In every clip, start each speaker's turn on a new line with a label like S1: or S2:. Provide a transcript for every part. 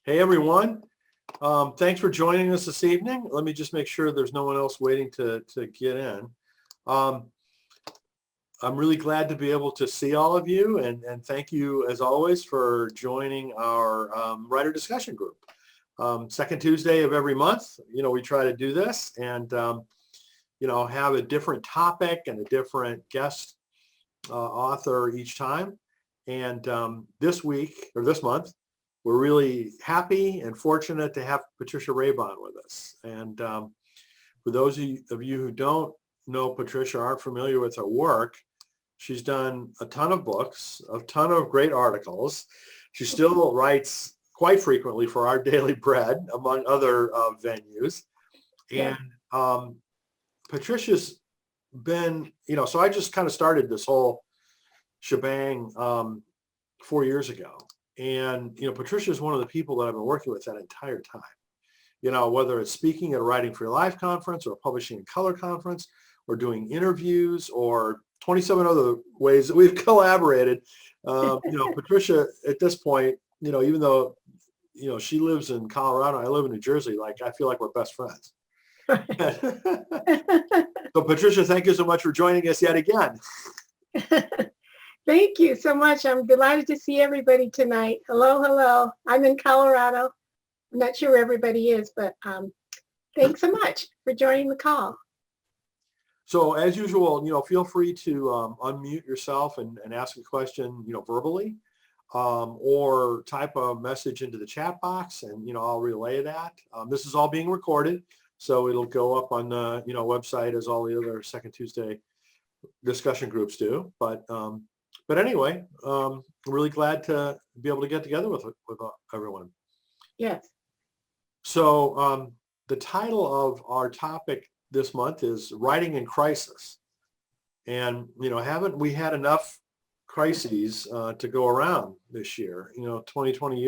S1: Hey, everyone. Thanks for joining us this evening. Let me just make sure there's no one else waiting to get in. Um, I'm really glad to be able to see all of you, and thank you, as always, for joining our writer discussion group. Second Tuesday of every month, we try to do this and, have a different topic and a different guest author each time. And this month, we're really happy and fortunate to have Patricia Raybon with us. And for those of you who don't know Patricia, aren't familiar with her work, she's done a ton of books, a ton of great articles. She still writes quite frequently for Our Daily Bread, among other venues.
S2: Yeah.
S1: And Patricia's been, so I just kind of started this whole shebang 4 years ago. And, Patricia is one of the people that I've been working with that entire time. Whether it's speaking at a Writing for Your Life conference or publishing in color conference or doing interviews or 27 other ways that we've collaborated. Patricia, at this point, even though, she lives in Colorado, I live in New Jersey, I feel like we're best friends. So Patricia, thank you so much for joining us yet again.
S2: Thank you so much. I'm delighted to see everybody tonight. Hello. I'm in Colorado. I'm not sure where everybody is, but thanks so much for joining the call.
S1: So as usual, feel free to unmute yourself and ask a question, verbally, or type a message into the chat box, and I'll relay that. This is all being recorded, so it'll go up on the website as all the other Second Tuesday discussion groups do. But anyway, I'm really glad to be able to get together with everyone.
S2: Yes.
S1: So the title of our topic this month is Writing in Crisis. And, haven't we had enough crises to go around this year? 2020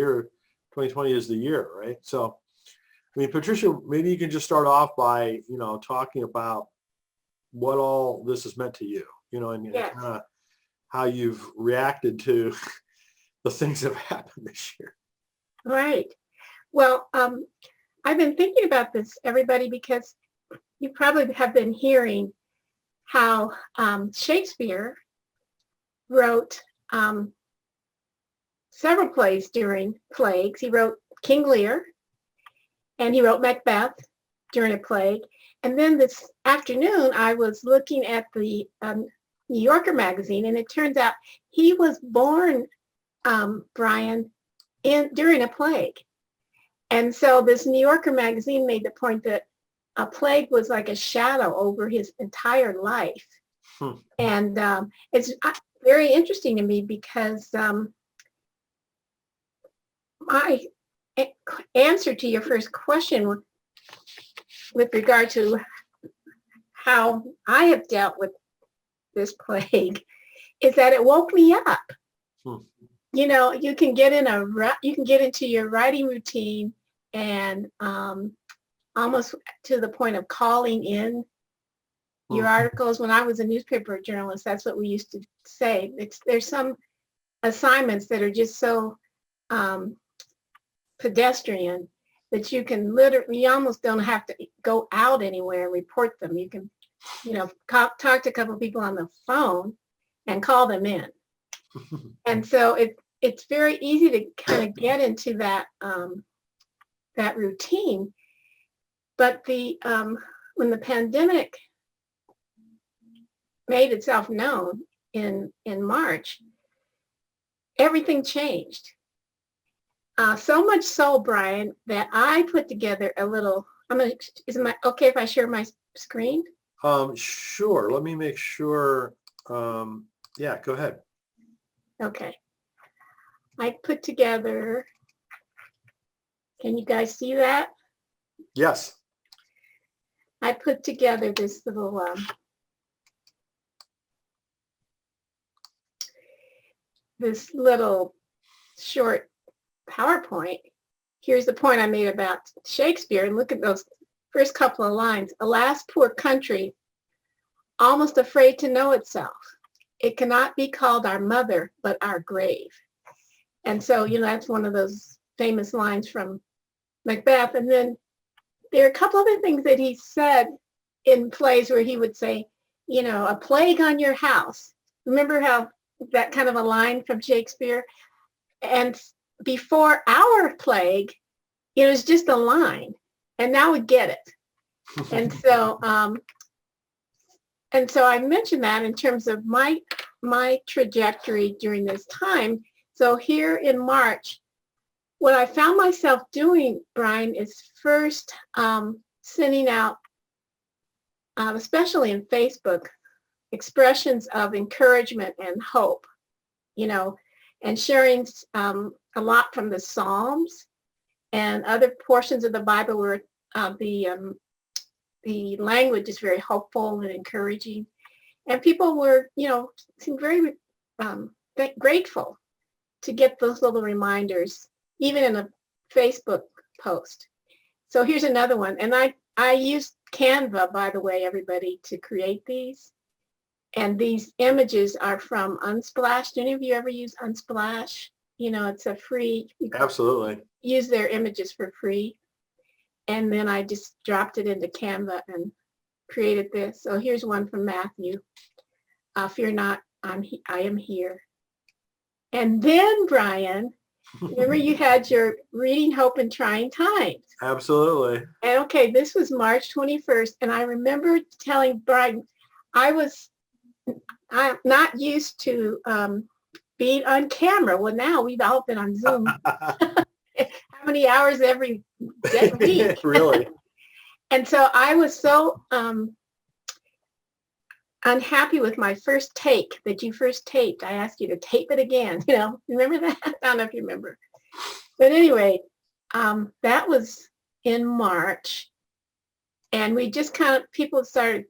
S1: is the year, right? So, Patricia, maybe you can just start off by, talking about what all this has meant to you, and
S2: Yes.
S1: kind of how you've reacted to the things that have happened this year.
S2: Right. Well, I've been thinking about this, everybody, because you probably have been hearing how Shakespeare wrote several plays during plagues. He wrote King Lear, and he wrote Macbeth during a plague. And then this afternoon, I was looking at the New Yorker magazine, and it turns out he was born, Brian, during a plague. And so this New Yorker magazine made the point that a plague was like a shadow over his entire life. And it's very interesting to me because my answer to your first question with regard to how I have dealt with this plague is that it woke me up. You can get into your writing routine and almost to the point of calling in your articles. When I was a newspaper journalist, that's what we used to say. There's some assignments that are just so pedestrian that you can you almost don't have to go out anywhere and report them. You can, talk to a couple of people on the phone and call them in. And so it's very easy to kind of get into that routine. But when the pandemic made itself known in March, everything changed. So much so, Brian, that I put together a little. Is it okay if I share my screen?
S1: Sure. Let me make sure. Yeah, go ahead.
S2: Okay. I put together. Can you guys see that?
S1: Yes.
S2: I put together this little short PowerPoint. Here's the point I made about Shakespeare, and look at those first couple of lines. Alas, poor country, almost afraid to know itself. It cannot be called our mother, but our grave. And so, that's one of those famous lines from Macbeth. And then there are a couple other things that he said in plays where he would say, you know, a plague on your house. Remember how that kind of a line from Shakespeare? And before our plague, it was just a line, and now we get it. And so, I mentioned that in terms of my trajectory during this time. So here in March, what I found myself doing, Brian, is first sending out, especially in Facebook, expressions of encouragement and hope, you know, and sharing a lot from the Psalms and other portions of the Bible where the language is very hopeful and encouraging. And people were, you know, seemed very grateful to get those little reminders, even in a Facebook post. So here's another one. And I used Canva, by the way, everybody, to create these. And these images are from Unsplash. Do any of you ever use Unsplash? You know, it's a free.
S1: Absolutely.
S2: Use their images for free. And then I just dropped it into Canva and created this. So here's one from Matthew. Fear not, I am here. And then, Brian, remember you had your Reading Hope in Trying Times.
S1: Absolutely.
S2: And okay, this was March 21st. And I remember telling Brian, I'm not used to being on camera. Well, now we've all been on Zoom. How many hours every week?
S1: Really?
S2: And so I was so unhappy with my first take that you first taped. I asked you to tape it again. You know, remember that? I don't know if you remember. But anyway, that was in March. And we just people started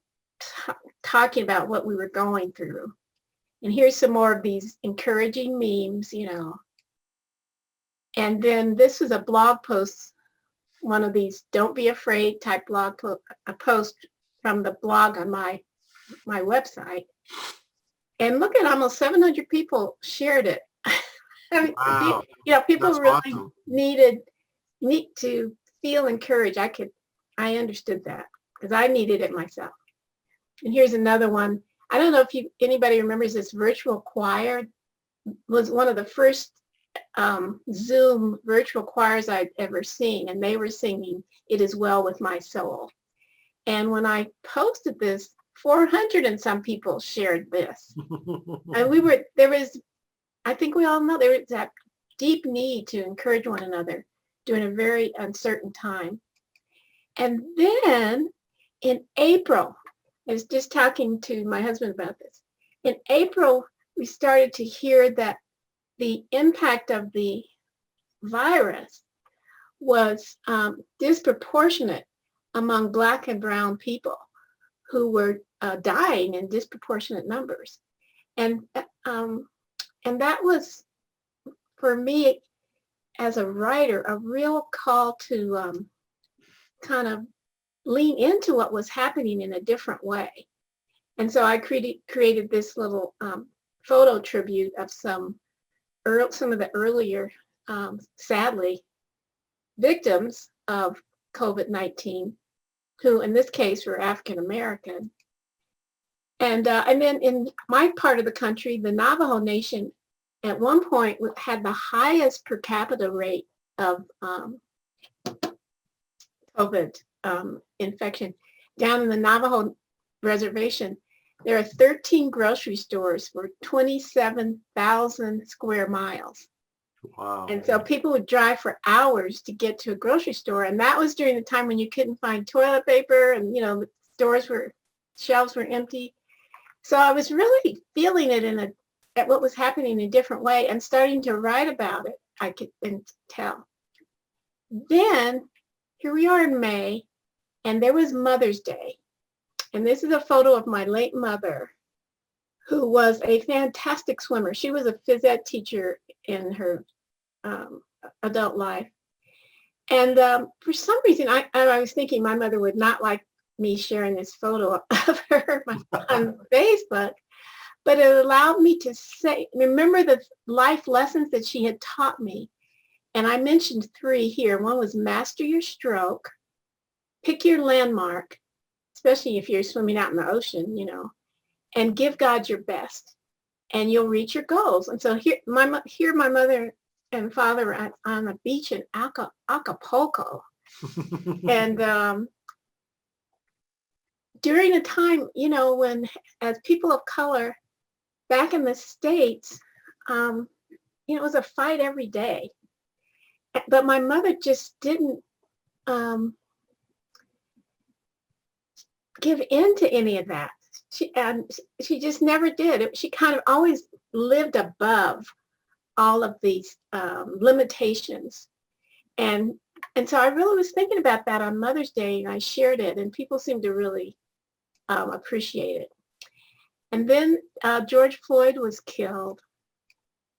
S2: talking about what we were going through. And here's some more of these encouraging memes, you know. And then this was a blog post, one of these don't be afraid type blog a post from the blog on my website. And look at almost 700 people shared it. I mean,
S1: wow.
S2: You know, people
S1: That's
S2: really
S1: awesome.
S2: need to feel encouraged. I understood that because I needed it myself. And here's another one. I don't know if anybody remembers this virtual choir. Was one of the first Zoom virtual choirs I'd ever seen, and they were singing "It Is Well With My Soul." And when I posted this, 400 and some people shared this. And I think we all know there was that deep need to encourage one another during a very uncertain time. And then in April, I was just talking to my husband about this. In April, we started to hear that the impact of the virus was disproportionate among Black and brown people who were dying in disproportionate numbers. And that was, for me, as a writer, a real call to kind of lean into what was happening in a different way. And so I created this little photo tribute of some of the earlier, sadly, victims of COVID-19, who in this case were African American. And then in my part of the country, the Navajo Nation at one point had the highest per capita rate of COVID infection. Down in the Navajo reservation, there are 13 grocery stores for 27,000 square miles.
S1: Wow.
S2: And so people would drive for hours to get to a grocery store. And that was during the time when you couldn't find toilet paper and, you know, shelves were empty. So I was really feeling it at what was happening in a different way and starting to write about it. I could tell. Then here we are in May, and there was Mother's Day. And this is a photo of my late mother, who was a fantastic swimmer. She was a phys ed teacher in her adult life. And for some reason, I was thinking my mother would not like me sharing this photo of her on Facebook, but it allowed me to remember the life lessons that she had taught me And I mentioned 3 here. One was master your stroke, pick your landmark, especially if you're swimming out in the ocean, and give God your best, and you'll reach your goals. And so here my mother and father were on a beach in Acapulco. And during a time, when as people of color back in the States, it was a fight every day. But my mother just didn't give in to any of that. She just never did. She kind of always lived above all of these limitations. And so I really was thinking about that on Mother's Day, and I shared it, and people seemed to really appreciate it. And then George Floyd was killed.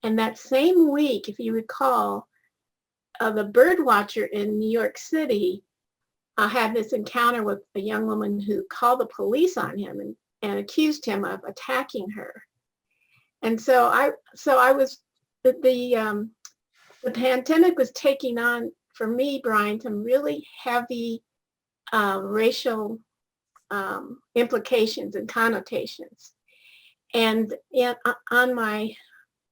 S2: And that same week, if you recall, the bird watcher in New York City had this encounter with a young woman who called the police on him and accused him of attacking her. And so I was, the pandemic was taking on, for me, Brian, some really heavy racial implications and connotations. And on my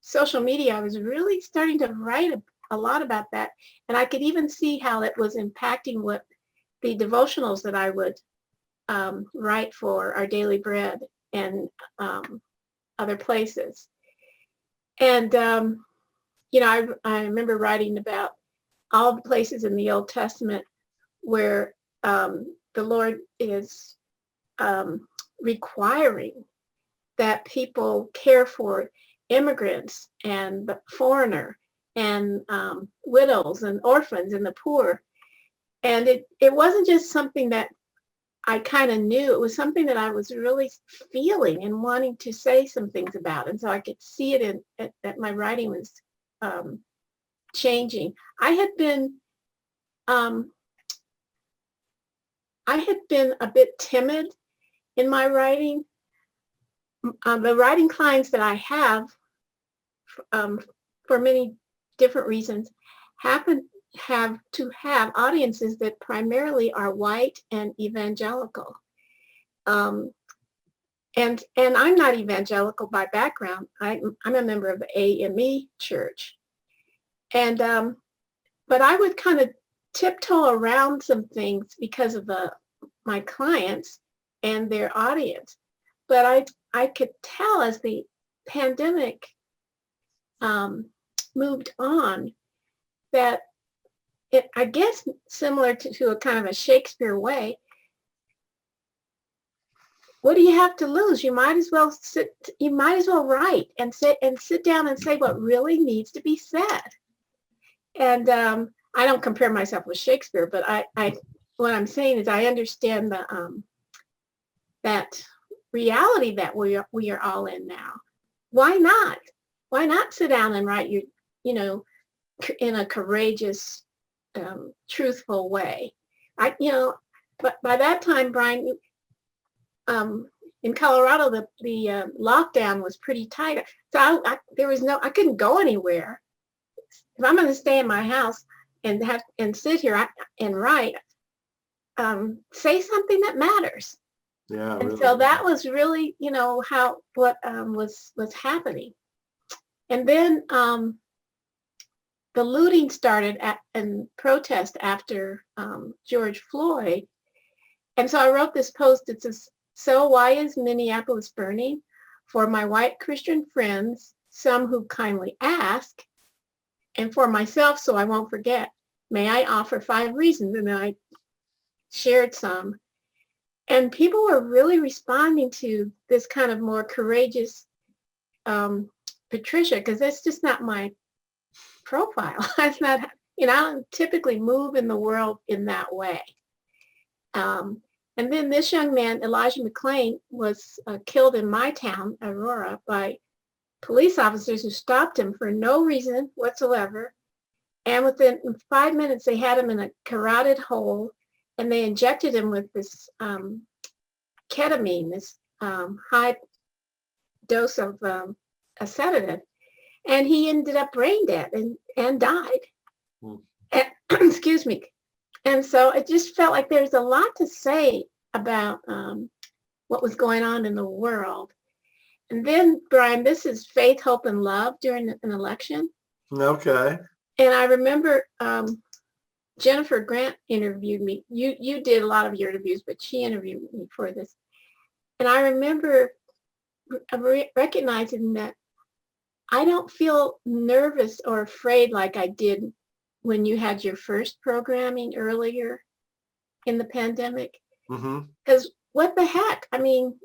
S2: social media, I was really starting to write a lot about that. And I could even see how it was impacting what the devotionals that I would write for Our Daily Bread and other places. And, I remember writing about all the places in the Old Testament where the Lord is requiring that people care for immigrants and the foreigner and widows and orphans and the poor. And it wasn't just something that I kind of knew. It was something that I was really feeling and wanting to say some things about. And so I could see it that my writing was changing. I had been a bit timid in my writing. The writing clients that I have, for many different reasons, have to have audiences that primarily are white and evangelical. And I'm not evangelical by background. I'm a member of the AME church. And but I would kind of tiptoe around some things because of my clients and their audience. But I could tell as the pandemic moved on that I guess similar to a kind of a Shakespeare way, what do you have to lose? You might as well write and sit down and say what really needs to be said. And I don't compare myself with Shakespeare, but what I'm saying is I understand that reality that we are all in now. Why not? Why not sit down and write in a courageous, truthful way? But by that time, Brian, in Colorado, the lockdown was pretty tight. So I couldn't go anywhere. If I'm going to stay in my house and sit here and write, say something that matters.
S1: Yeah.
S2: And
S1: really.
S2: so that was really, what was happening. And then the looting started in protest after George Floyd. And so I wrote this post that says, "So why is Minneapolis burning? For my white Christian friends, some who kindly ask, and for myself, so I won't forget, may I offer 5 reasons?" And I shared some. And people were really responding to this kind of more courageous Patricia, because that's just not my profile. That's not, I don't typically move in the world in that way. And then this young man, Elijah McClain, was killed in my town, Aurora, by police officers who stopped him for no reason whatsoever. And within 5 minutes, they had him in a carotid hole, and they injected him with this ketamine, this high dose of a sedative. And he ended up brain dead and died. excuse me. And so it just felt like there's a lot to say about what was going on in the world. And then, Brian, this is faith, hope, and love during an election.
S1: Okay.
S2: And I remember Jennifer Grant interviewed me. You did a lot of your interviews, but she interviewed me for this. And I remember recognizing that I don't feel nervous or afraid like I did when you had your first programming earlier in the pandemic. Because what the heck? I mean,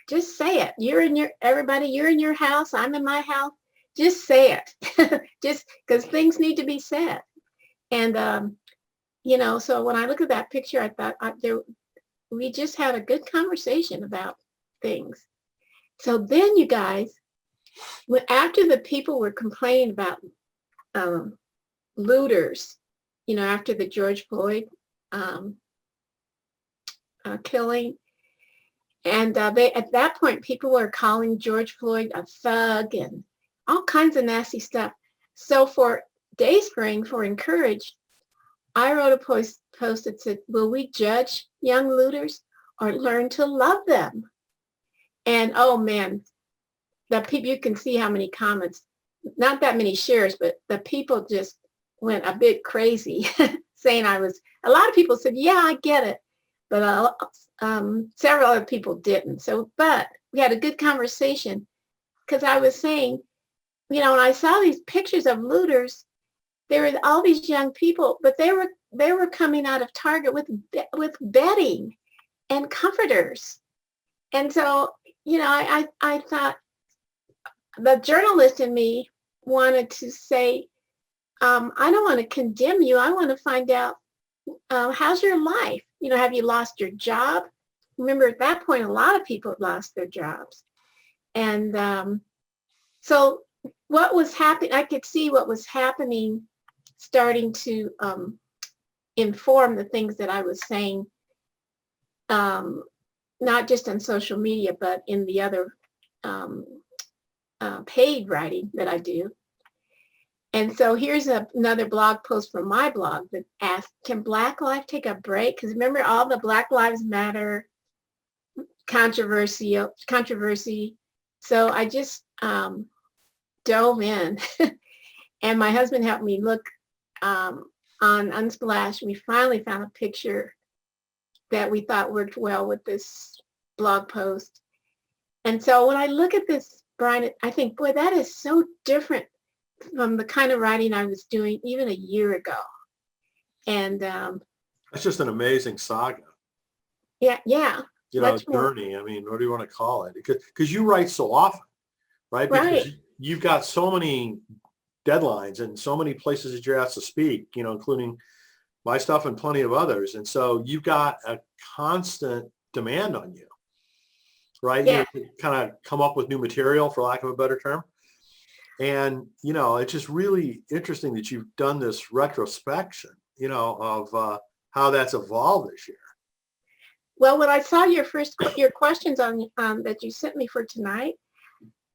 S2: just say it. You're in your house. I'm in my house. Just say it. Just because things need to be said. And, so when I look at that picture, I thought we just had a good conversation about things. So then you guys, after the people were complaining about looters, after the George Floyd killing, and they at that point people were calling George Floyd a thug and all kinds of nasty stuff. So for Dayspring, for Encourage, I wrote a post that said, "Will we judge young looters or learn to love them?" And oh man, the people, you can see how many comments, not that many shares, but the people just went a bit crazy saying a lot of people said, yeah, I get it. But several other people didn't. But we had a good conversation because I was saying, when I saw these pictures of looters, there were all these young people, but they were coming out of Target with bedding and comforters. And so, I thought the journalist in me wanted to say, I don't want to condemn you. I want to find out, how's your life? Have you lost your job? Remember, at that point, a lot of people had lost their jobs. And so what was happening, I could see what was happening starting to inform the things that I was saying, not just on social media, but in the other paid writing that I do. And so here's another blog post from my blog that asked, can Black life take a break? Because remember all the Black Lives Matter controversy. So I just dove in and my husband helped me look on Unsplash. We finally found a picture that we thought worked well with this blog post. And so when I look at this, Brian, I think, boy, that is so different from the kind of writing I was doing even a year ago. And
S1: that's just an amazing saga.
S2: Yeah.
S1: Journey. I mean, what do you want to call it? Because you write so often, right? Because you've got so many deadlines and so many places that you're asked to speak, including my stuff and plenty of others. And so you've got a constant demand on you, right?
S2: Yeah.
S1: You kind of come up with new material, for lack of a better term. And, it's just really interesting that you've done this retrospection, of how that's evolved this year.
S2: Well, when I saw your questions on that you sent me for tonight,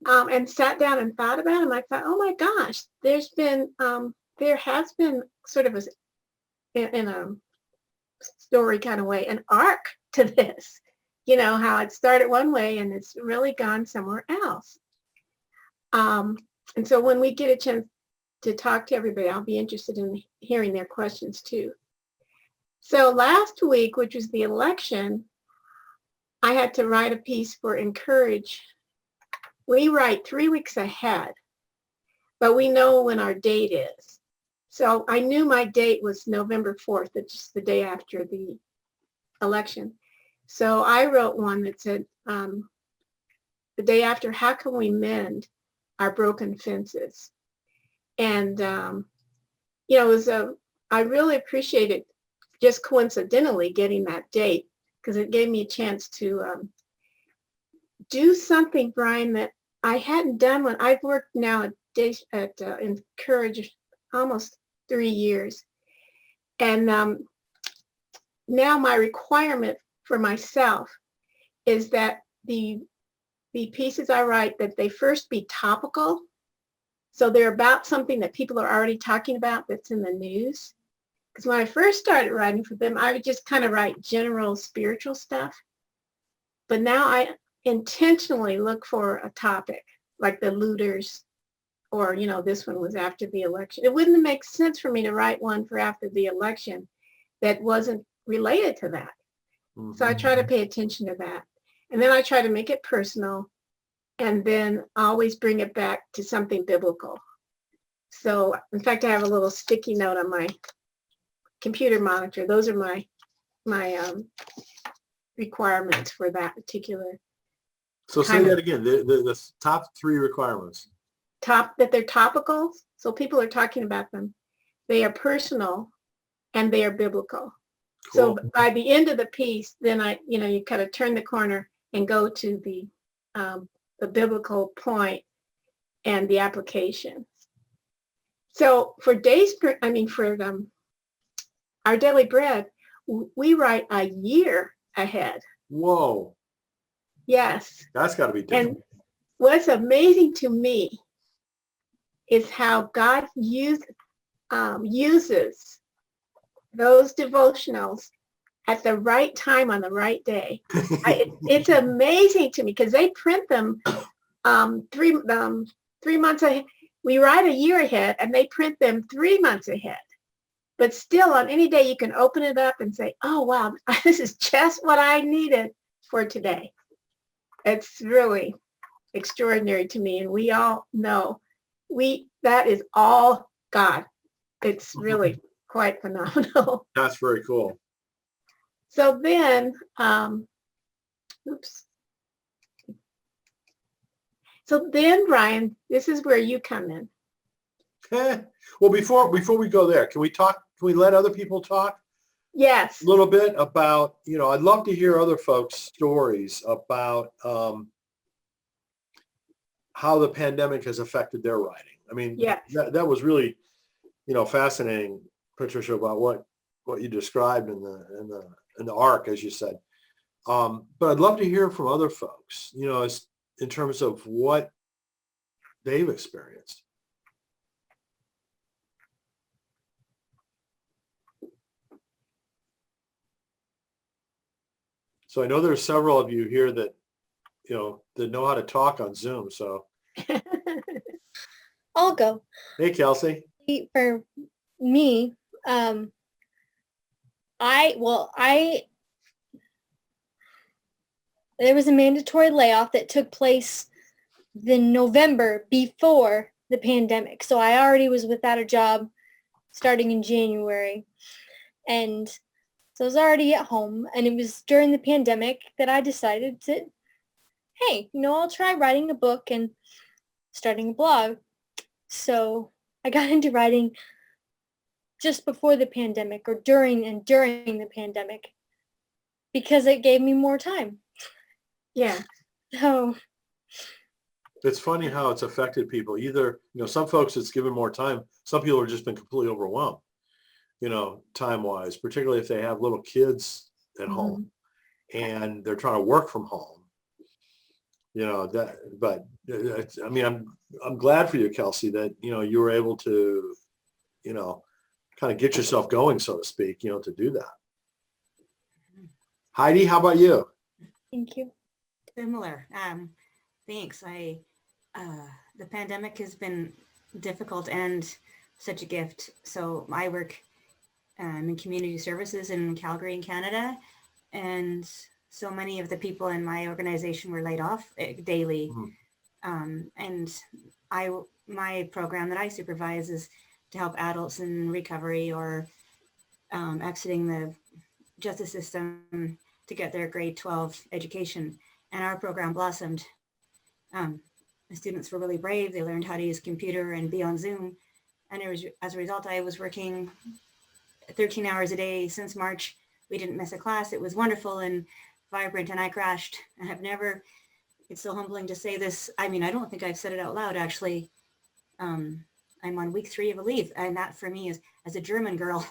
S2: and sat down and thought about them, I thought, oh my gosh, there has been sort of in a story kind of way, an arc to this, how it started one way and it's really gone somewhere else. And so when we get a chance to talk to everybody, I'll be interested in hearing their questions too. So last week, which was the election, I had to write a piece for Encourage. We write 3 weeks ahead, but we know when our date is. So I knew my date was November 4th, which is the day after the election. So I wrote one that said, the day after, how can we mend our broken fences? And, it was I really appreciated just coincidentally getting that date because it gave me a chance to do something, Brian, that I hadn't done when I've worked now at Encourage almost 3 years. And now my requirement for myself is that the pieces I write, that they first be topical. So they're about something that people are already talking about that's in the news. Because when I first started writing for them, I would just kind of write general spiritual stuff. But now I intentionally look for a topic, like the looters, or, this one was after the election. It wouldn't make sense for me to write one for after the election that wasn't related to that. Mm-hmm. So I try to pay attention to that. And then I try to make it personal, and then always bring it back to something biblical. So, in fact, I have a little sticky note on my computer monitor. Those are my requirements for that particular.
S1: So say that again, the top 3 requirements.
S2: That they're topical, so people are talking about them. They are personal, and they are biblical. Cool. So by the end of the piece, then you kind of turn the corner and go to the biblical point and the application. So for Our Daily Bread, we write a year ahead.
S1: Whoa.
S2: Yes.
S1: That's got to be different.
S2: And what's amazing to me is how God uses those devotionals at the right time on the right day. It's amazing to me because they print them 3 months ahead. We write a year ahead and they print them 3 months ahead. But still, on any day, you can open it up and say, oh, wow, this is just what I needed for today. It's really extraordinary to me. And we all know that is all God. It's really quite phenomenal.
S1: That's very cool.
S2: So then, So then, Brian, this is where you come in.
S1: Well, before we go there, can we let other people talk?
S2: Yes.
S1: A little bit about, I'd love to hear other folks' stories about how the pandemic has affected their writing. I mean,
S2: yes.
S1: that was really, fascinating, Patricia, about what you described in the arc, as you said. But I'd love to hear from other folks, as in terms of what they've experienced. So I know there's several of you here that, that know how to talk on Zoom. So
S3: I'll go.
S1: Hey, Kelsey.
S3: For me, there was a mandatory layoff that took place in November before the pandemic. So I already was without a job starting in January. And so I was already at home, and it was during the pandemic that I decided that, hey, I'll try writing a book and starting a blog. So I got into writing just before the pandemic, or during the pandemic, because it gave me more time.
S2: Yeah.
S3: So
S1: it's funny how it's affected people. Either, some folks it's given more time. Some people have just been completely overwhelmed, time-wise, particularly if they have little kids at home and they're trying to work from home. I'm glad for you, Kelsey, that, you were able to, kind of get yourself going, so to speak, to do that. Heidi, how about you?
S3: Thank you.
S4: Similar. Thanks. The pandemic has been difficult and such a gift. So I work in community services in Calgary, in Canada, and so many of the people in my organization were laid off daily. And my program that I supervise is to help adults in recovery or exiting the justice system to get their grade 12 education. And our program blossomed. The students were really brave. They learned how to use a computer and be on Zoom. And it was, as a result, I was working 13 hours a day since March. We didn't miss a class. It was wonderful and vibrant, and I crashed. It's so humbling to say this. I mean, I don't think I've said it out loud, actually. I'm on week 3 of a leave. And that for me is, as a German girl,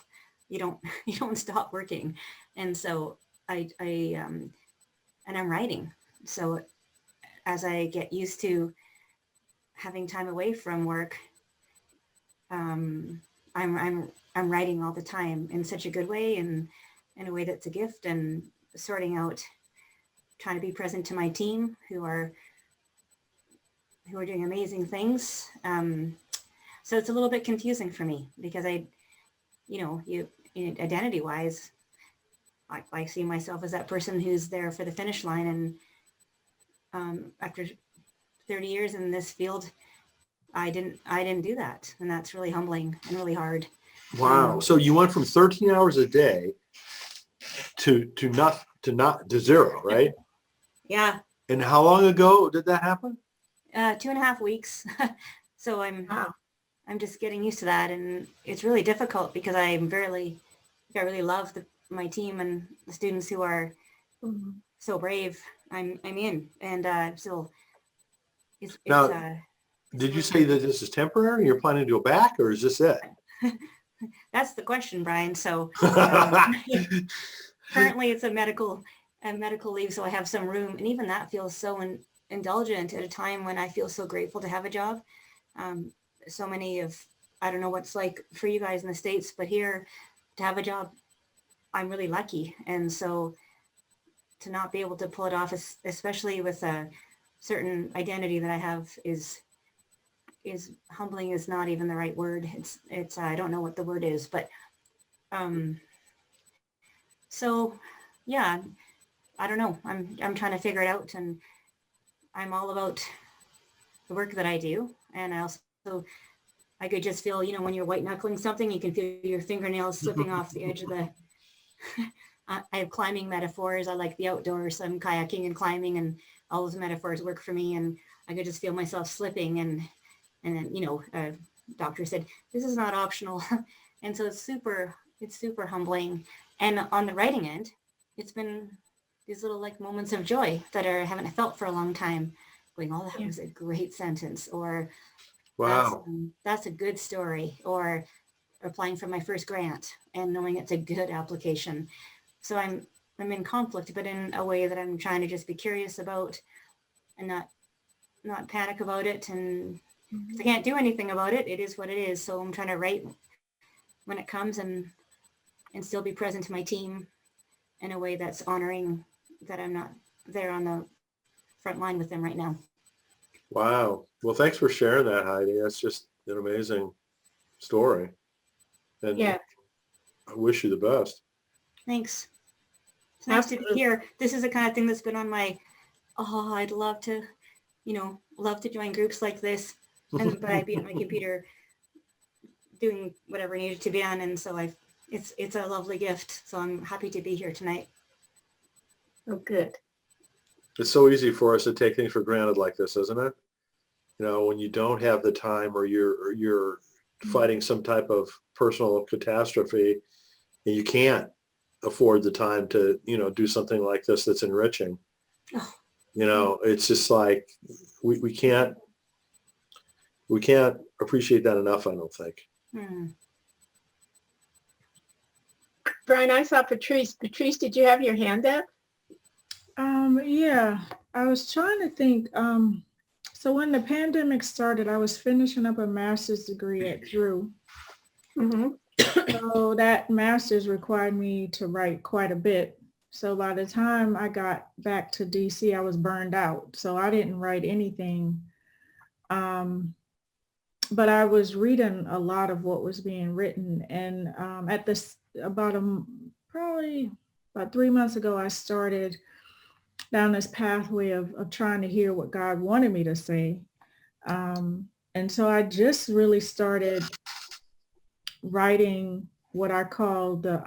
S4: you don't stop working. And so and I'm writing. So as I get used to having time away from work, I'm I'm writing all the time in such a good way and in a way that's a gift, and sorting out, trying to be present to my team who are doing amazing things. So it's a little bit confusing for me because identity wise, I see myself as that person who's there for the finish line. And after 30 years in this field, I didn't do that. And that's really humbling and really hard.
S1: Wow. So you went from 13 hours a day to zero, right?
S4: Yeah.
S1: And how long ago did that happen?
S4: 2.5 weeks. So I'm just getting used to that. And it's really difficult because I really love my team and the students who are so brave. I'm in, and so it's
S1: Now, did you say that this is temporary? You're planning to go back, or is this it?
S4: That's the question, Brian. So currently it's a medical leave, so I have some room, and even that feels so indulgent at a time when I feel so grateful to have a job. So many of, I don't know what's like for you guys in the States, but here to have a job, I'm really lucky. And so to not be able to pull it off, especially with a certain identity that I have, is humbling is not even the right word. It's I don't know what the word is, but so yeah, I don't know. I'm trying to figure it out, and I'm all about the work that I do. And I could just feel, when you're white knuckling something, you can feel your fingernails slipping off the edge of the I have climbing metaphors. I like the outdoors. I'm kayaking and climbing, and all those metaphors work for me. And I could just feel myself slipping. And then, doctor said, this is not optional. And so it's super humbling. And on the writing end, it's been these little like moments of joy that I haven't felt for a long time. Going, oh, that was a great sentence, or
S1: Wow.
S4: that's a good story, or applying for my first grant and knowing it's a good application. So I'm in conflict, but in a way that I'm trying to just be curious about and not panic about it. And if I can't do anything about it, it is what it is. So I'm trying to write when it comes and still be present to my team in a way that's honoring that I'm not there on the front line with them right now.
S1: Wow. Well, thanks for sharing that, Heidi. That's just an amazing story. And
S2: Yeah.
S1: I wish you the best.
S4: Thanks. It's nice to be here. This is the kind of thing that's been on my, I'd love to, love to join groups like this. But I'd be at my computer doing whatever needed to be done. And so it's a lovely gift. So I'm happy to be here tonight.
S2: Oh, good.
S1: It's so easy for us to take things for granted like this, isn't it? When you don't have the time, or you're fighting some type of personal catastrophe, and you can't afford the time to, do something like this that's enriching. It's just like we can't appreciate that enough, I don't think.
S2: Brian, I saw Patrice. Patrice, did you have your hand up?
S5: Yeah, I was trying to think. So when the pandemic started, I was finishing up a master's degree at Drew.
S2: Mm-hmm.
S5: So that master's required me to write quite a bit. So by the time I got back to DC, I was burned out. So I didn't write anything. But I was reading a lot of what was being written. And at this, probably about 3 months ago, I started down this pathway of trying to hear what God wanted me to say. And so I just really started writing what I call the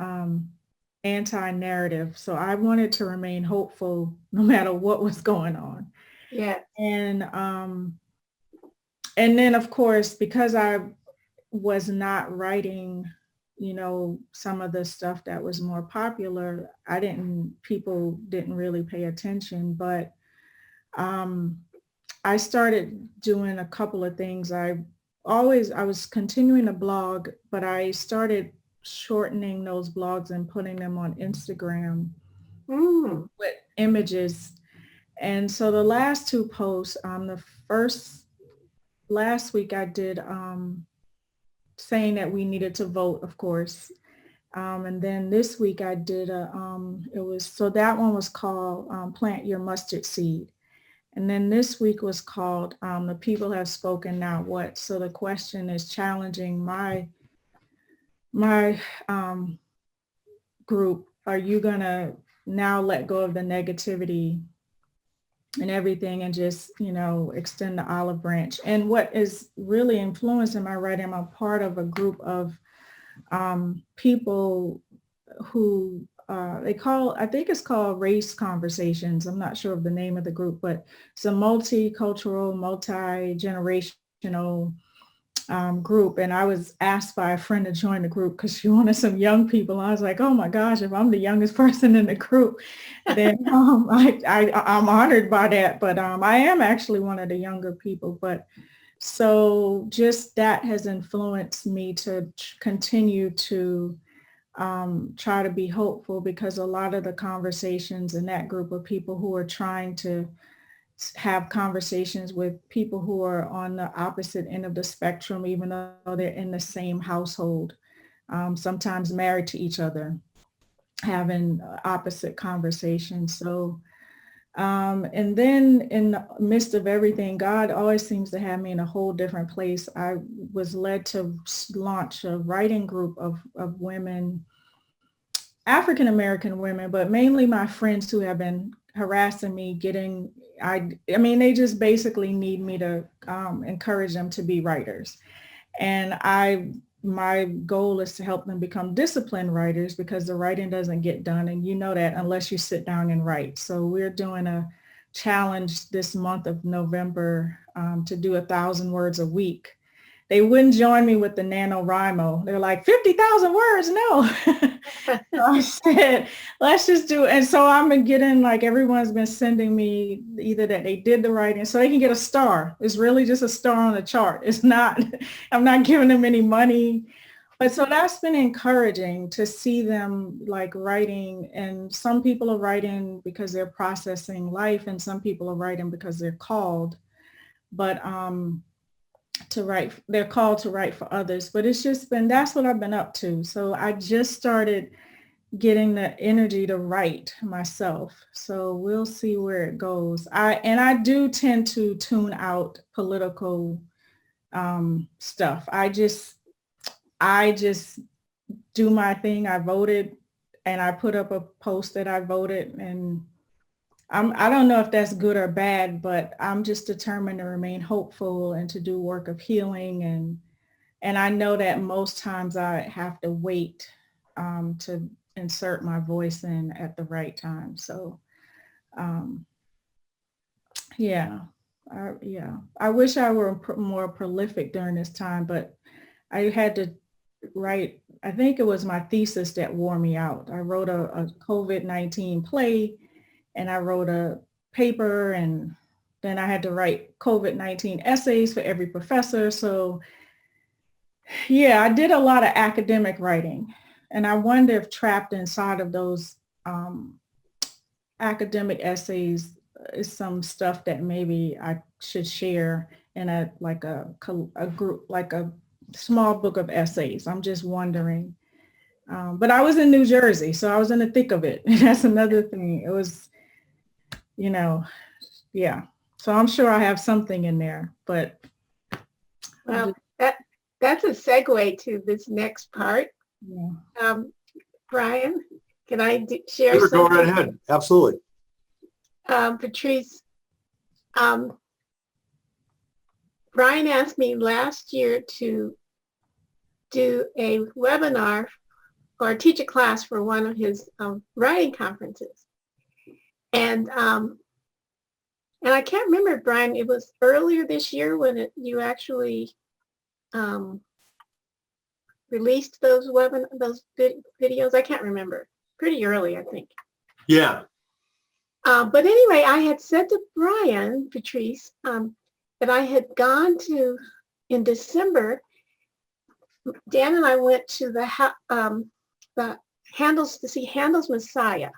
S5: anti-narrative. So I wanted to remain hopeful no matter what was going on.
S2: Yeah.
S5: And then, of course, because I was not writing, some of the stuff that was more popular, people didn't really pay attention. But I started doing a couple of things. I was continuing to blog, but I started shortening those blogs and putting them on Instagram with images. And so the last two posts, last week I did saying that we needed to vote, of course. And then this week I did that one was called Plant Your Mustard Seed. And then this week was called The People Have Spoken, Now What? So the question is challenging my group. Are you gonna now let go of the negativity and everything and just, extend the olive branch? And what is really influencing my writing, I'm a part of a group of people who I think it's called Race Conversations. I'm not sure of the name of the group, but it's a multicultural, multi-generational group. And I was asked by a friend to join the group because she wanted some young people. I was like, oh my gosh, if I'm the youngest person in the group, then I'm honored by that. But I am actually one of the younger people. But so just that has influenced me to continue to try to be hopeful, because a lot of the conversations in that group of people who are trying to have conversations with people who are on the opposite end of the spectrum, even though they're in the same household, sometimes married to each other, having opposite conversations. So, and then in the midst of everything, God always seems to have me in a whole different place. I was led to launch a writing group of women, African-American women, but mainly my friends who have been harassing me, they just basically need me to encourage them to be writers. And my goal is to help them become disciplined writers, because the writing doesn't get done. And you know that unless you sit down and write. So we're doing a challenge this month of November to do 1,000 words a week. They wouldn't join me with the NaNoWriMo. They're like, 50,000 words, no. So I said, let's just do it. And so I've been getting, everyone's been sending me either that they did the writing so they can get a star. It's really just a star on the chart. It's not, I'm not giving them any money. But so that's been encouraging to see them writing. And some people are writing because they're processing life, and some people are writing because they're called. But to write, they're called to write for others. But it's just been, that's what I've been up to. So I just started getting the energy to write myself. So we'll see where it goes. I do tend to tune out political stuff. I just do my thing. I voted and I put up a post that I voted, and I don't know if that's good or bad, but I'm just determined to remain hopeful and to do work of healing. And I know that most times I have to wait to insert my voice in at the right time. So, I wish I were more prolific during this time, but I had to write, I think it was my thesis that wore me out. I wrote a COVID-19 play, and I wrote a paper, and then I had to write COVID-19 essays for every professor. So yeah, I did a lot of academic writing, and I wonder if trapped inside of those academic essays is some stuff that maybe I should share in a group, like a small book of essays. I'm just wondering. But I was in New Jersey, so I was in the thick of it. That's another thing. It was, yeah. So I'm sure I have something in there, but.
S2: Well, that's a segue to this next part.
S5: Yeah.
S2: Brian, can I share
S1: Sure,
S2: something?
S1: go right ahead. Absolutely.
S2: Patrice, Brian asked me last year to do a webinar or teach a class for one of his writing conferences. And I can't remember, Brian, it was earlier this year when you actually released those videos. I can't remember. Pretty early, I think.
S1: Yeah.
S2: But anyway, I had said to Brian, Patrice, that I had gone in December, Dan and I went to the Handel's, to see Handel's Messiah.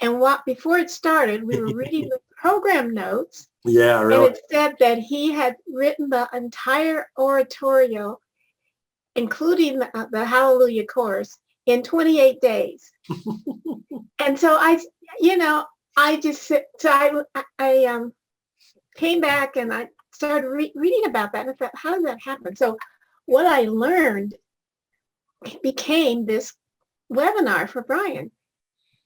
S2: And before it started, we were reading the program notes.
S1: Yeah, really.
S2: And it said that he had written the entire oratorio including the Hallelujah course, in 28 days. And so I came back and I started reading about that. And I thought, how did that happen? So what I learned became this webinar for Brian.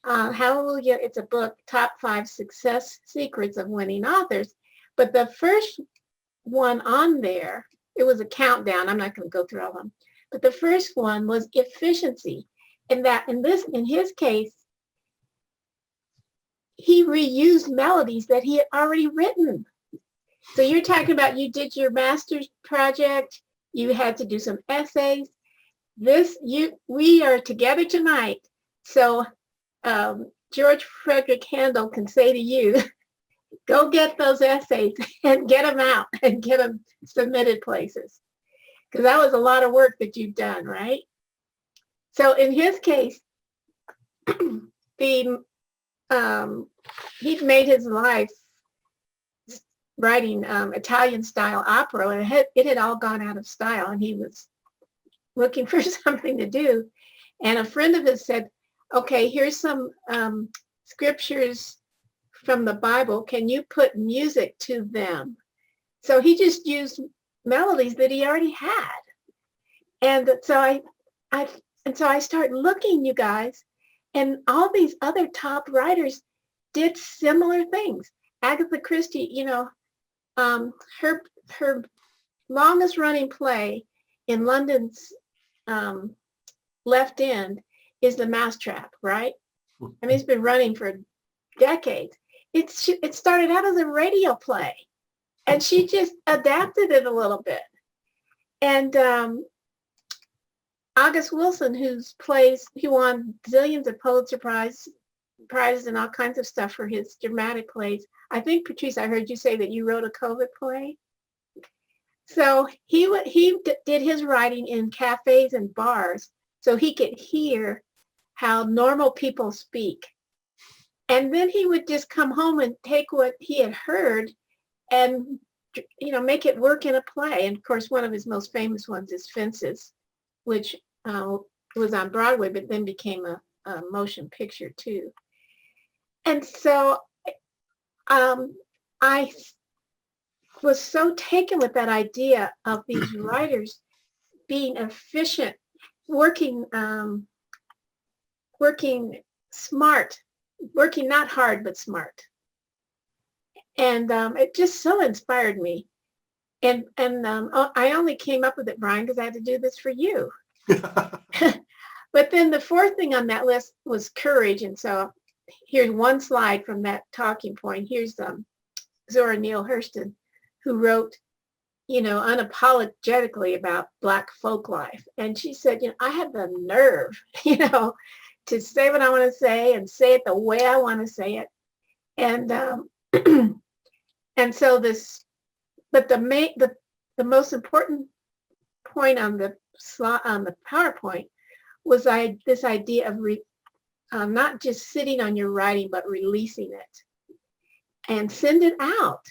S2: Hallelujah, it's a book, Top 5 Success Secrets of Winning Authors. But the first one on there, it was a countdown. I'm not going to go through all of them. But the first one was efficiency. And that in his case, he reused melodies that he had already written. So you're talking about, you did your master's project, you had to do some essays. We are together tonight. So George Frederick Handel can say to you, go get those essays and get them out and get them submitted places. Because that was a lot of work that you've done, right? So in his case, he'd made his life writing Italian style opera, and it had all gone out of style, and he was looking for something to do. And a friend of his said, okay, here's some scriptures from the Bible. Can you put music to them? So he just used melodies that he already had. And so I started looking, you guys, and all these other top writers did similar things. Agatha Christie, her longest running play in London's Left End is The Mousetrap, right? I mean, it's been running for decades. It started out as a radio play, and she just adapted it a little bit. And August Wilson, he won zillions of Pulitzer prizes and all kinds of stuff for his dramatic plays. I think, Patricia, I heard you say that you wrote a COVID play. So he did his writing in cafes and bars so he could hear how normal people speak. And then he would just come home and take what he had heard and, make it work in a play. And of course, one of his most famous ones is Fences, which was on Broadway, but then became a motion picture too. And so I was so taken with that idea of these writers being efficient, working smart, working not hard, but smart. And it just so inspired me. And I only came up with it, Brian, because I had to do this for you. But then the fourth thing on that list was courage. And so here's one slide from that talking point. Here's Zora Neale Hurston, who wrote, unapologetically about Black folk life. And she said, I have the nerve, to say what I want to say and say it the way I want to say it. And and so but the most important point on the PowerPoint was this idea of not just sitting on your writing, but releasing it and send it out.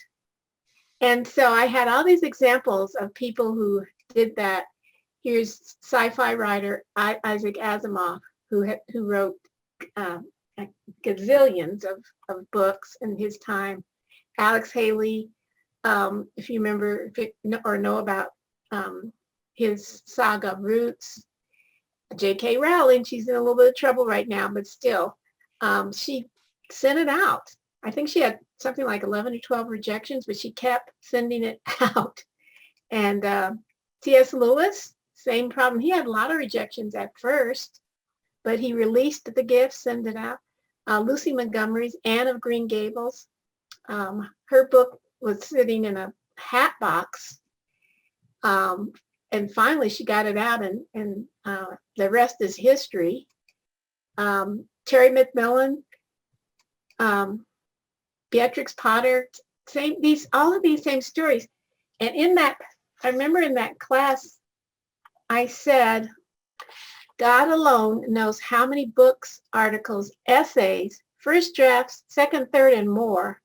S2: And so I had all these examples of people who did that. Here's sci-fi writer Isaac Asimov, who wrote gazillions of books in his time. Alex Haley, if you remember or know about his saga Roots. J.K. Rowling, she's in a little bit of trouble right now, but still, she sent it out. I think she had something like 11 or 12 rejections, but she kept sending it out. And C.S. Lewis, same problem. He had a lot of rejections at first, but he released the gift, sent it out. Lucy Montgomery's Anne of Green Gables. Her book was sitting in a hat box. And finally she got it out, and the rest is history. Terry McMillan, Beatrix Potter, all of these same stories. And I remember in that class, I said, God alone knows how many books, articles, essays, first drafts, second, third, and more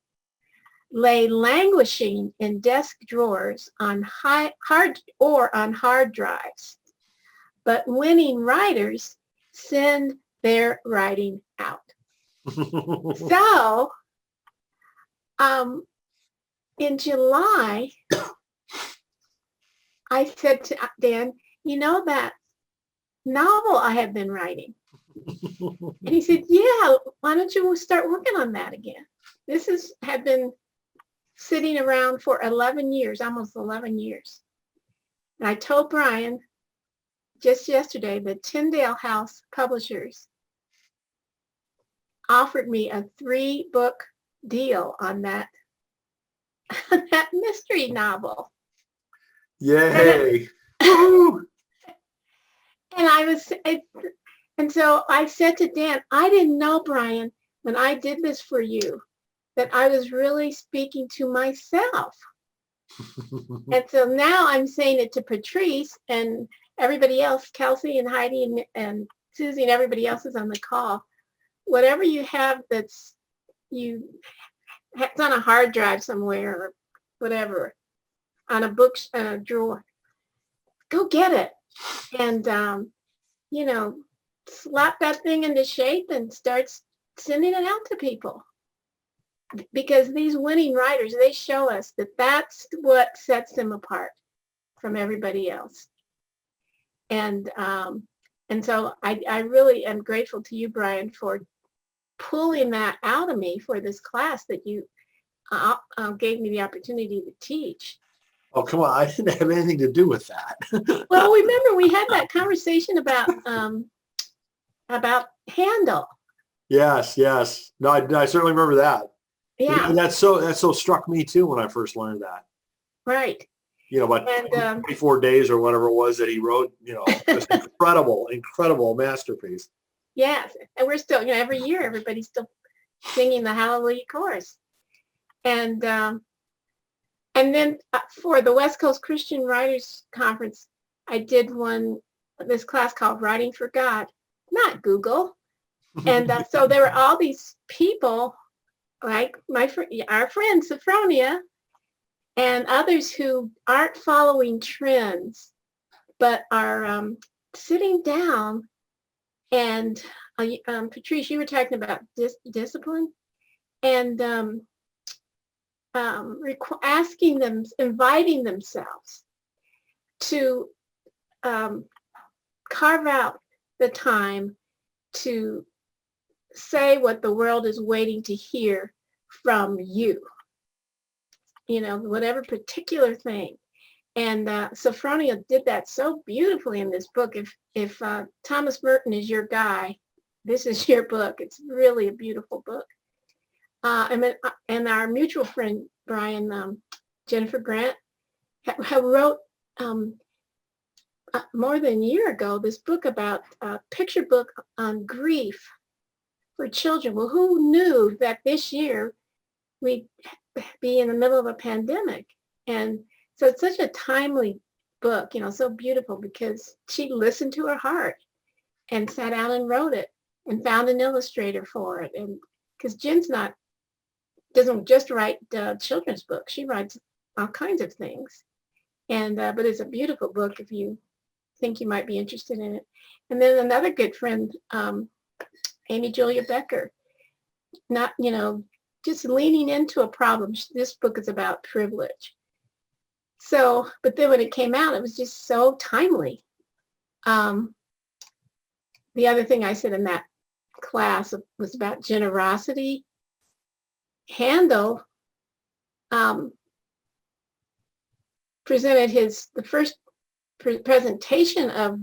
S2: lay languishing in desk drawers on hard drives but winning writers send their writing out. So in July, I said to Dan, you know that novel I have been writing? And he said, yeah, why don't you start working on that again? This had been sitting around for 11 years, almost 11 years. And I told Brian just yesterday that Tyndale House Publishers offered me a 3-book deal on that mystery novel.
S1: Yay.
S2: And so I said to Dan, I didn't know, Brian, when I did this for you, that I was really speaking to myself. And so now I'm saying it to Patrice and everybody else, Kelsey and Heidi and Susie and everybody else is on the call. Whatever you have it's on a hard drive somewhere or whatever, on a book drawer, go get it. And, slap that thing into shape and start sending it out to people. Because these winning writers, they show us that that's what sets them apart from everybody else. And so I really am grateful to you, Brian, for pulling that out of me for this class that you gave me the opportunity to teach.
S1: Oh, come on. I didn't have anything to do with that.
S2: Well, remember we had that conversation about Handel.
S1: Yes. No, I certainly remember that.
S2: Yeah.
S1: And that so struck me too when I first learned that.
S2: Right.
S1: About 24 days or whatever it was that he wrote, this incredible masterpiece.
S2: Yes. And we're still, every year everybody's still singing the Hallelujah chorus. And then for the West Coast Christian Writers Conference, I did this class called Writing for God, not Google. And so there were all these people like our friend Sophronia and others who aren't following trends, but are sitting down and Patricia, you were talking about discipline and inviting themselves to carve out the time to say what the world is waiting to hear from you, whatever particular thing. And Sophronia did that so beautifully in this book. If Thomas Merton is your guy, this is your book. It's really a beautiful book. And our mutual friend, Brian, Jennifer Grant, wrote more than a year ago this book about a picture book on grief for children. Well, who knew that this year we'd be in the middle of a pandemic? And so it's such a timely book, so beautiful because she listened to her heart and sat down and wrote it and found an illustrator for it. And because Jen's doesn't just write children's books, she writes all kinds of things. And but it's a beautiful book if you think you might be interested in it. And then another good friend, Amy Julia Becker, just leaning into a problem. This book is about privilege. So, but then when it came out, it was just so timely. The other thing I said in that class was about generosity. Handel presented the first presentation of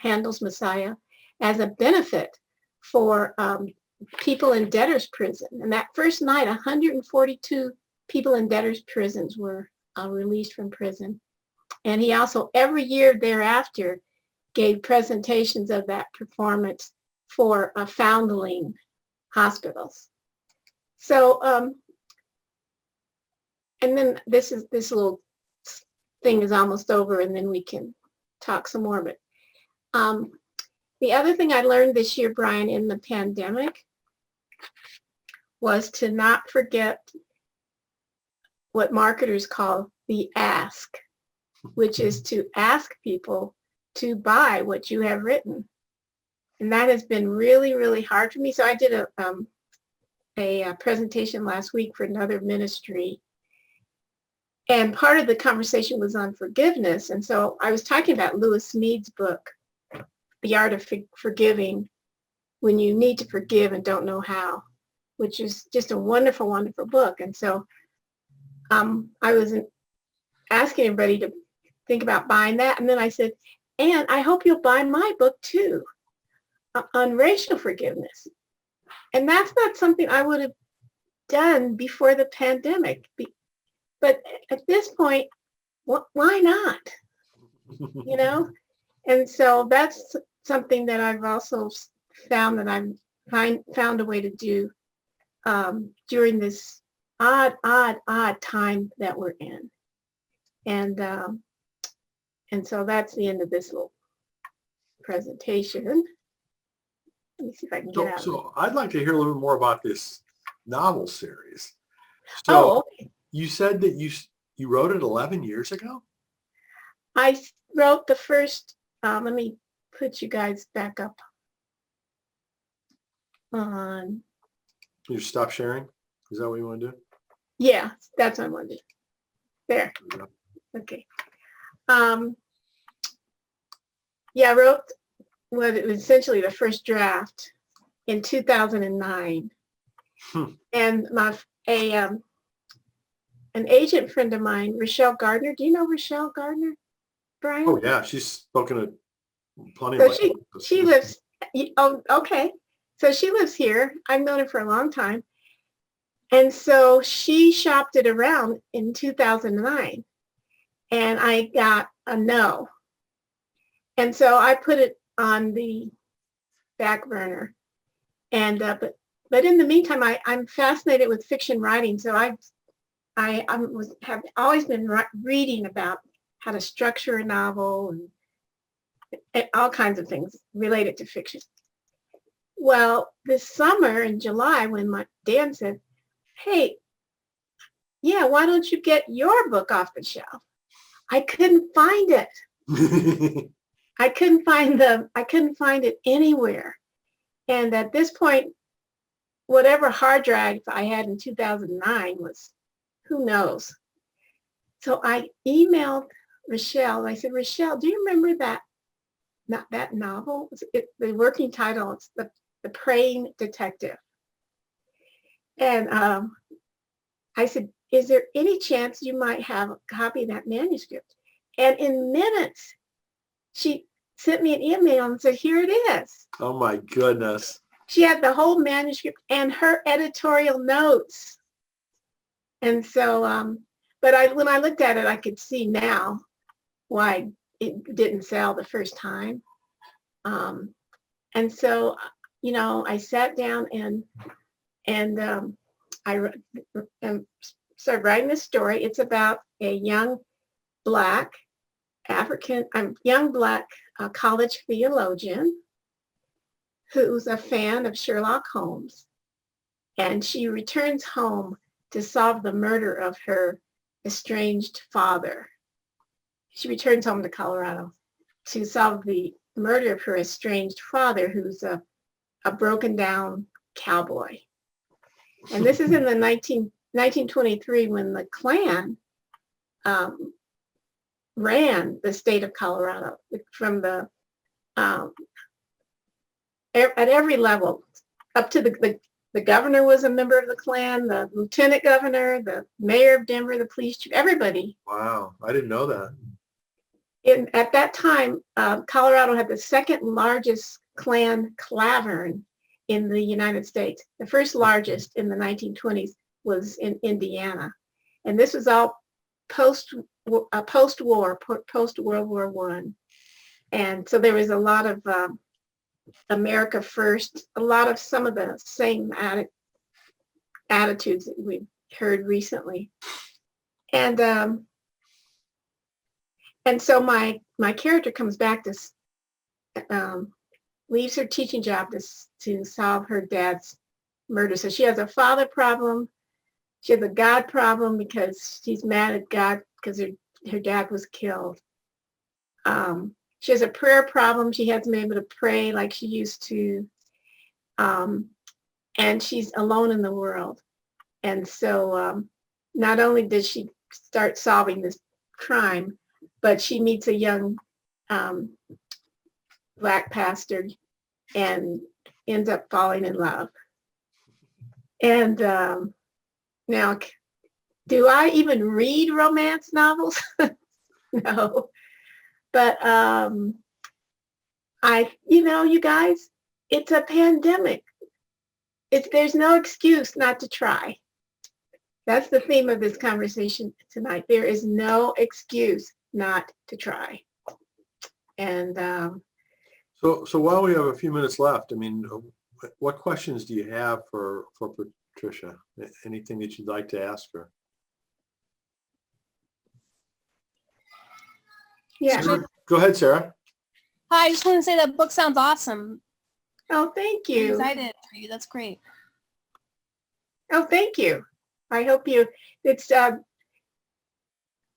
S2: Handel's Messiah as a benefit for people in debtors' prison. And that first night, 142 people in debtors' prisons were released from prison. And he also, every year thereafter, gave presentations of that performance for foundling hospitals. So, and then this little thing is almost over, and then we can talk some more. But the other thing I learned this year, Brian, in the pandemic was to not forget what marketers call the ask, which is to ask people to buy what you have written. And that has been really, really hard for me. So I did a presentation last week for another ministry. And part of the conversation was on forgiveness. And so I was talking about Lewis Mead's book, The Art of Forgiving, When You Need to Forgive and Don't Know How, which is just a wonderful, wonderful book. And so I was asking everybody to think about buying that. And then I said, and I hope you'll buy my book too, on racial forgiveness. And that's not something I would have done before the pandemic. But at this point, why not? You know? And so that's something that I've also found that I've found a way to do during this odd time that we're in. And so that's the end of this little presentation. Let me see if I can get out.
S1: So I'd like to hear a little bit more about this novel series. So
S2: okay.
S1: You said that you wrote it 11 years ago?
S2: I wrote the first, let me put you guys back up on.
S1: You stop sharing? Is that what you want to do?
S2: Yeah, that's what I want to do. There. Okay. Yeah, I wrote what it was essentially the first draft in 2009. And an agent friend of mine, Rochelle Gardner. Do you know Rochelle Gardner, Brian?
S1: Oh yeah, she's spoken at plenty
S2: So
S1: of
S2: she lives, oh, okay. So she lives here. I've known her for a long time. And so she shopped it around in 2009 and I got a no. And so I put it on the back burner. And, but in the meantime, I'm fascinated with fiction writing. So I have always been reading about how to structure a novel and all kinds of things related to fiction. Well, this summer in July, when my Dan said, hey, yeah, why don't you get your book off the shelf? I couldn't find it. I couldn't find it anywhere. And at this point, whatever hard drive I had in 2009 was, who knows? So I emailed Rochelle. I said, Rochelle, do you remember that novel? The working title, it's the Praying Detective. And I said, is there any chance you might have a copy of that manuscript? And in minutes, she sent me an email and said, here it is.
S1: Oh my goodness.
S2: She had the whole manuscript and her editorial notes. And so, but when I looked at it, I could see now why it didn't sell the first time. And so, you know, I sat down and I started writing this story. It's about a young Black college theologian who's a fan of Sherlock Holmes. And she returns home to solve the murder of her estranged father. She returns home to Colorado to solve the murder of her estranged father, who's a broken down cowboy. And this is in the 1923 when the Klan ran the state of Colorado from the at every level, up to the governor was a member of the Klan, the lieutenant governor, the mayor of Denver, the police chief, everybody.
S1: Wow, I didn't know that.
S2: At that time, Colorado had the second largest Klan clavern in the United States. The first largest in the 1920s was in Indiana. And this was all post-war, post-World War I. And so there was a lot of America First, a lot of some of the same attitudes that we've heard recently. And so my character comes back to leaves her teaching job to solve her dad's murder. So she has a father problem. She has a God problem because she's mad at God because her dad was killed. she has a prayer problem. She hasn't been able to pray like she used to. And she's alone in the world. And so not only does she start solving this crime, but she meets a young Black pastor and ends up falling in love. And now, do I even read romance novels? No. But you guys, it's a pandemic. There's no excuse not to try. That's the theme of this conversation tonight. There is no excuse not to try. And
S1: so while we have a few minutes left, I mean, what questions do you have for Patricia? Anything that you'd like to ask her?
S2: yeah.
S1: Sarah, go ahead, Sarah.
S6: Hi, I just want to say that book sounds awesome.
S2: Oh, thank
S6: I'm
S2: you.
S6: excited for you. That's great.
S2: Oh, thank you. I hope it's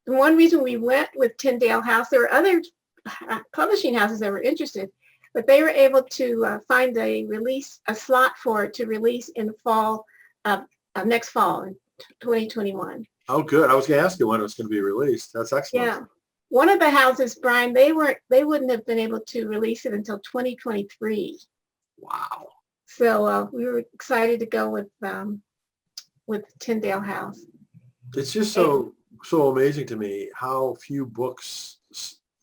S2: one reason we went with Tyndale House. There were other publishing houses that were interested, but they were able to find a slot for it to release in the fall, next fall in 2021.
S1: Oh, good. I was going to ask you when it was going to be released. That's excellent.
S2: Yeah. One of the houses, Brian, they wouldn't have been able to release it until 2023.
S1: Wow.
S2: So we were excited to go with Tyndale House.
S1: It's just so amazing to me how few books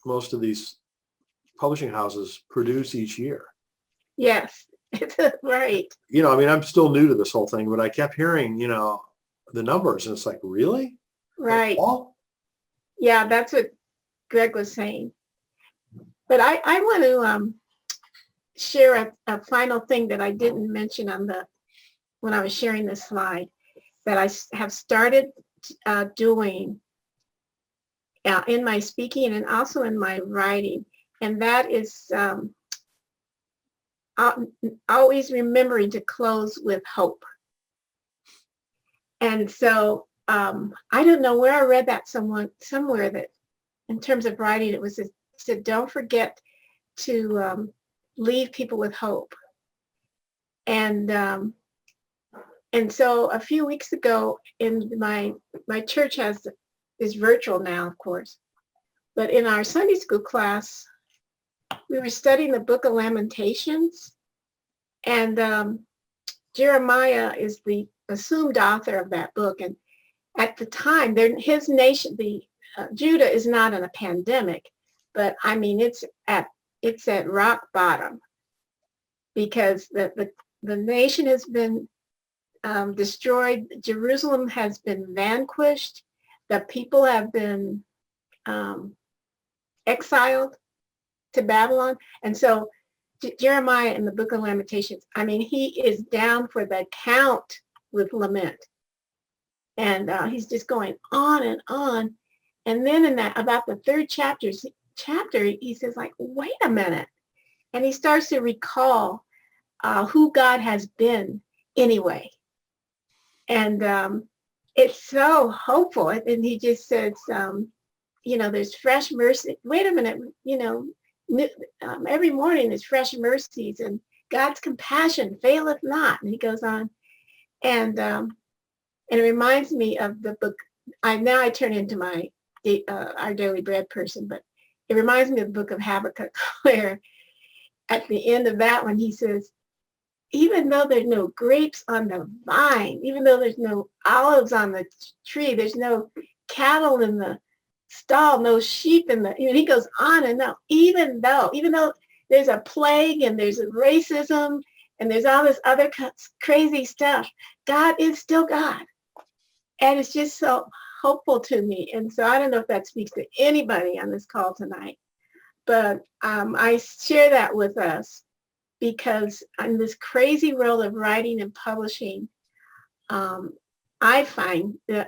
S1: most of these publishing houses produce each year.
S2: Yes, right.
S1: I mean, I'm still new to this whole thing, but I kept hearing, the numbers, and it's like, really?
S2: Right.
S1: All?
S2: Yeah, that's what Greg was saying. But I want to share a final thing that I didn't mention when I was sharing this slide, that I have started doing in my speaking and also in my writing. And that is always remembering to close with hope. And so I don't know where I read that somewhere that in terms of writing, it said, don't forget to leave people with hope. And so a few weeks ago, in my church is virtual now, of course, but in our Sunday school class, we were studying the book of Lamentations, and Jeremiah is the assumed author of that book. And at the time, his nation, Judah, is not in a pandemic, but I mean, it's at rock bottom, because the nation has been destroyed. Jerusalem has been vanquished. The people have been exiled to Babylon. And so Jeremiah in the book of Lamentations, I mean, he is down for the count with lament. And he's just going on and on. And then in about the third chapter, he says, like, wait a minute. And he starts to recall who God has been anyway. And it's so hopeful. And he just says, there's fresh mercy. Wait a minute, every morning there's fresh mercies, and God's compassion faileth not. And he goes on. And it reminds me of the book. I turn into our daily bread person, but it reminds me of the book of Habakkuk, where at the end of that one, he says, even though there's no grapes on the vine, even though there's no olives on the tree, there's no cattle in the stall, no sheep in he goes on and on, even though there's a plague and there's racism and there's all this other crazy stuff, God is still God. And it's just so hopeful to me. And so I don't know if that speaks to anybody on this call tonight, but I share that with us because in this crazy world of writing and publishing, I find that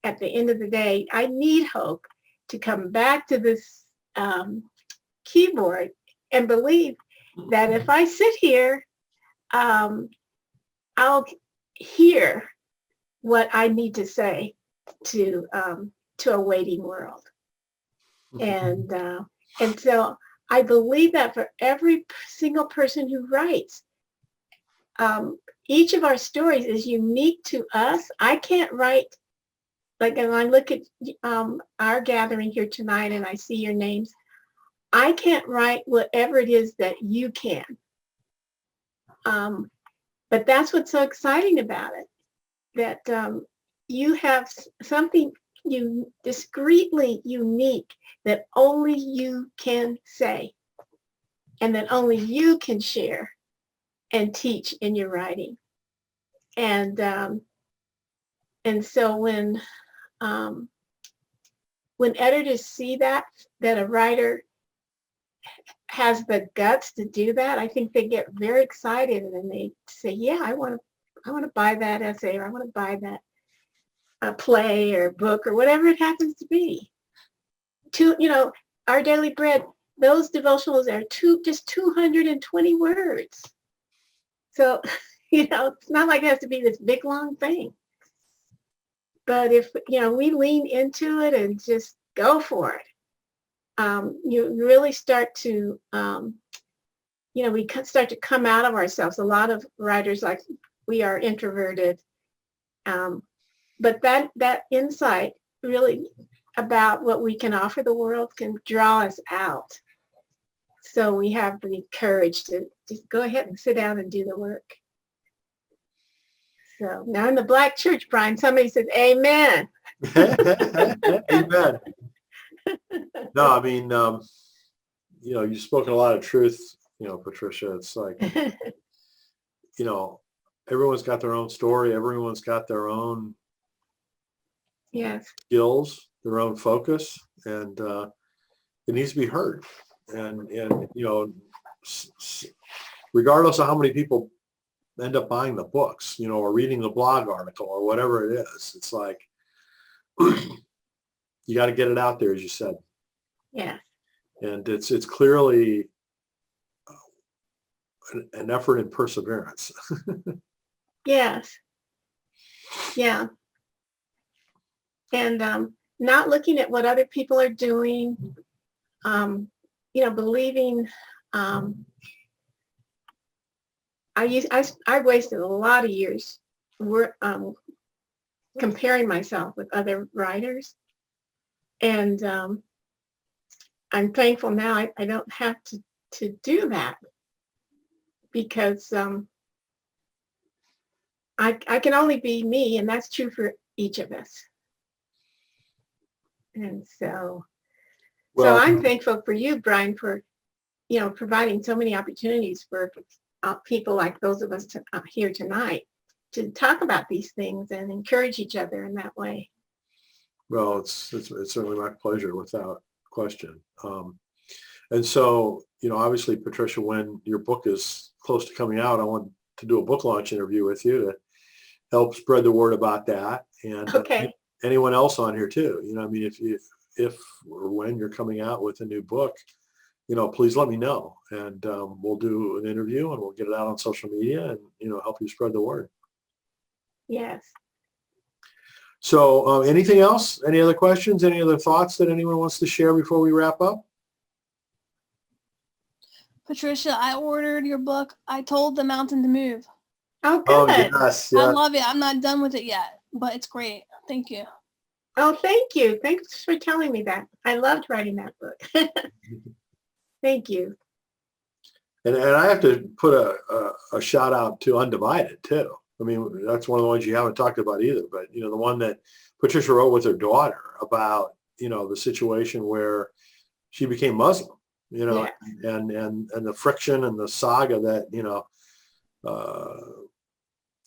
S2: at the end of the day, I need hope to come back to this keyboard and believe that if I sit here, I'll hear what I need to say to a waiting world. And so I believe that for every single person who writes. Each of our stories is unique to us. I can't write, like when I look at our gathering here tonight and I see your names, I can't write whatever it is that you can. But that's what's so exciting about it, that you have something discreetly unique that only you can say and that only you can share and teach in your writing. And so when editors see that a writer has the guts to do that, I think they get very excited and they say, yeah, I want to buy that essay, or I want to buy that play or book or whatever it happens to be. Our Daily Bread, those devotionals are just 220 words. So, it's not like it has to be this big, long thing. But if, we lean into it and just go for it, you really start to, we start to come out of ourselves. A lot of writers, like, we are introverted. But that insight really about what we can offer the world can draw us out. So we have the courage to just go ahead and sit down and do the work. So now in the Black church, Brian, somebody said, amen.
S1: Amen. No, I mean, you've spoken a lot of truth, Patricia. It's like, everyone's got their own story. Everyone's got their own
S2: yes,
S1: skills, their own focus, and it needs to be heard. And regardless of how many people end up buying the books, or reading the blog article or whatever it is, it's like, you got to get it out there, as you said.
S2: yeah,
S1: And it's clearly an effort in perseverance.
S2: yes, yeah. And not looking at what other people are doing, believing. I wasted a lot of years comparing myself with other writers, and I'm thankful now I don't have to do that, because I can only be me, and that's true for each of us. And so I'm thankful for you, Brian, for providing so many opportunities for people like those of us here tonight to talk about these things and encourage each other in that way.
S1: Well, it's certainly my pleasure, without question. And so, obviously, Patricia, when your book is close to coming out, I want to do a book launch interview with you to help spread the word about that. And
S2: Okay.
S1: Anyone else on here too. If or when you're coming out with a new book, please let me know, and we'll do an interview and we'll get it out on social media and, help you spread the word.
S2: Yes.
S1: So anything else? Any other questions? Any other thoughts that anyone wants to share before we wrap up?
S6: Patricia, I ordered your book. I told the mountain to move.
S2: Oh,
S1: Oh,
S2: good.
S1: yes.
S6: I
S1: Yeah.
S6: love it. I'm not done with it yet, but it's great. Thank you.
S2: Oh, thank you. Thanks for telling me that. I loved writing that book. Thank you.
S1: And I have to put a shout out to Undivided too. I mean, that's one of the ones you haven't talked about either, but the one that Patricia wrote with her daughter about, the situation where she became Muslim,
S2: Yeah.
S1: and the friction and the saga that,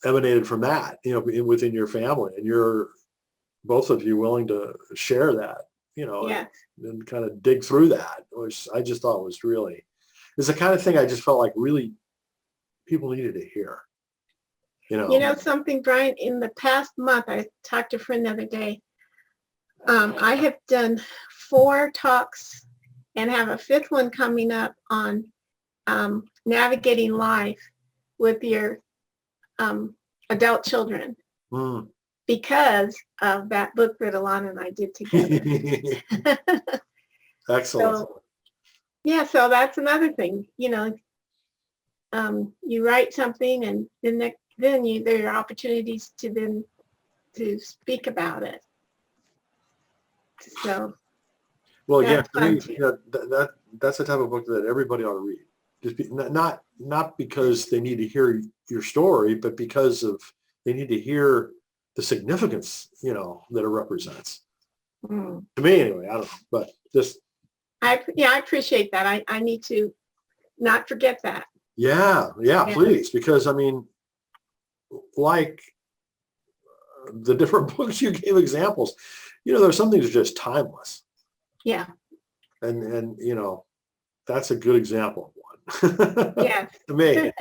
S1: emanated from that, within your family, and you're both of you willing to share that,
S2: Yeah.
S1: and kind of dig through that, which I just thought was really, it's the kind of thing I just felt like really people needed to hear.
S2: Something, Brian, in the past month, I talked to a friend the other day. I have done 4 talks and have a 5th one coming up on navigating life with your adult children, because of that book that Alana and I did together.
S1: Excellent.
S2: So Yeah, so that's another thing, you write something and then there are opportunities to speak about it. So,
S1: Well, yeah,
S2: That's
S1: to me,
S2: fun, too.
S1: that's the type of book that everybody ought to read. Not because they need to hear your story, but because they need to hear the significance, that it represents.
S2: mm.
S1: To me, anyway, I don't know, but just
S2: I appreciate that. I need to not forget that.
S1: yeah,
S2: Yeah.
S1: please, because I mean, like the different books you gave examples, there's some things that are just timeless,
S2: Yeah,
S1: and that's a good example of one.
S2: yeah.
S1: To me.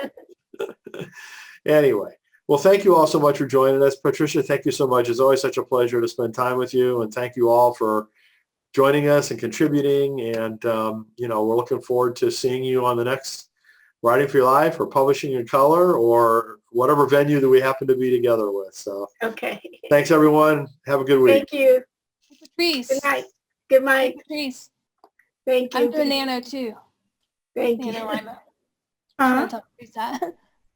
S1: Anyway, well, thank you all so much for joining us. Patricia, thank you so much. It's always such a pleasure to spend time with you. And thank you all for joining us and contributing. And, we're looking forward to seeing you on the next Writing for Your Life or Publishing in Color or whatever venue that we happen to be together with. So
S2: Okay.
S1: thanks, everyone. Have a good week.
S2: Thank you.
S6: Patrice.
S2: Good night. Good night.
S6: Patrice.
S2: Thank you.
S6: I'm doing nano too.
S2: Thank you.
S6: NaNoWriMo.
S5: Huh?
S6: Tell Patrice that.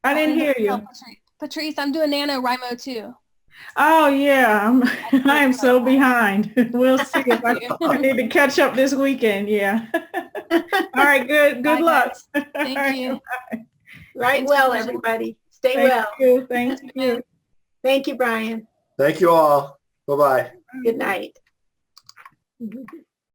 S5: I didn't hear
S6: Tell
S5: you.
S6: Patrice, I'm doing NaNoWriMo too.
S5: Oh yeah, I am so behind. We'll see if I need to catch up this weekend. Yeah. All right. Good
S6: Bye,
S5: luck.
S6: guys. Thank you.
S2: Right
S6: Thanks,
S2: well,
S6: Patricia.
S2: everybody. Stay
S5: Thank
S2: well.
S5: you. Thank you.
S2: Thank you, Brian.
S1: Thank you all. Bye-bye.
S2: Good night.